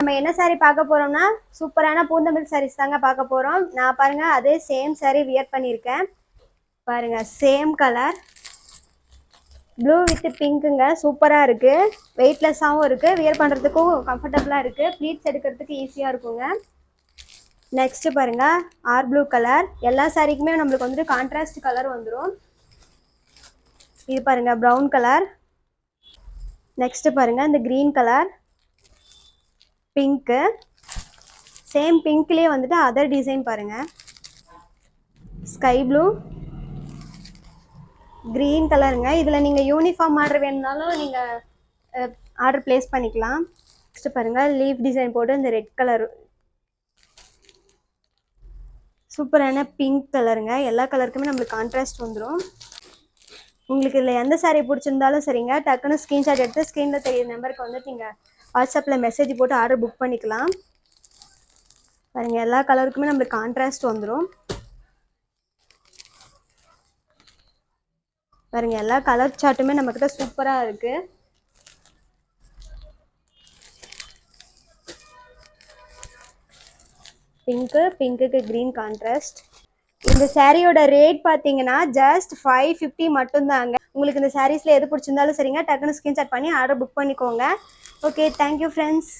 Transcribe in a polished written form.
நம்ம என்ன saree பார்க்க போறோம்னா சூப்பரான பூந்தமிழ் sarees தாங்க பார்க்க போறோம். நான் பாருங்க அதே சேம் saree வியர் பண்ணியிருக்கேன். பாருங்க சேம் கலர் ப்ளூ வித் பிங்க்குங்க. சூப்பராக இருக்கு. வெயிட்லெஸ்ஸாகவும் இருக்கு. வியர் பண்ணுறதுக்கும் கம்ஃபர்டபுளாக இருக்கு. ப்ளீட்ஸ் எடுக்கிறதுக்கு ஈஸியாக இருக்குங்க. நெக்ஸ்ட் பாருங்க ஆர் ப்ளூ கலர். எல்லா சாரிக்குமே நம்மளுக்கு வந்துட்டு கான்ட்ராஸ்ட் கலர் வந்துடும். இது பாருங்க ப்ரௌன் கலர். நெக்ஸ்ட் பாருங்க இந்த கிரீன் கலர், பிங்க்கு, சேம் பிங்க்லேயே வந்துட்டு அதர் டிசைன் பாருங்க, ஸ்கை ப்ளூ, கிரீன் கலருங்க. இதில் நீங்கள் யூனிஃபார்ம் ஆர்டர் வேணுனாலும் நீங்கள் ஆர்டர் பிளேஸ் பண்ணிக்கலாம். நெக்ஸ்ட் பாருங்க லீஃப் டிசைன் போட்டு இந்த ரெட் கலர், சூப்பரான பிங்க் கலருங்க. எல்லா கலருக்குமே நம்மளுக்கு கான்ட்ராஸ்ட் வந்துடும். உங்களுக்கு இதில் எந்த சாரீ பிடிச்சிருந்தாலும் சரிங்க, டக்குன்னு ஸ்க்ரீன்ஷாட் எடுத்து ஸ்க்ரீனில் தெரியுற நம்பருக்கு வந்துட்டு நீங்கள் வாட்ஸ்அப்பில் மெசேஜ் போட்டு ஆர்டர் புக் பண்ணிக்கலாம். பாருங்க எல்லா கலருக்குமே நம்மளுக்கு கான்ட்ராஸ்ட் வந்துடும். பாருங்க எல்லா கலர் சார்ட்டுமே நம்மக்கிட்ட சூப்பராக இருக்கு. பிங்க்குக்கு கிரீன் கான்ட்ராஸ்ட். இந்த சாரியோட ரேட் பார்த்தீங்கன்னா ஜஸ்ட் 550 மட்டும்தாங்க. உங்களுக்கு இந்த சாரீஸில் எது பிடிச்சிருந்தாலும் சரிங்க, டக்குன்னு ஸ்க்ரீன்ஷாட் பண்ணி ஆர்டர் புக் பண்ணிக்கோங்க. Okay, thank you friends.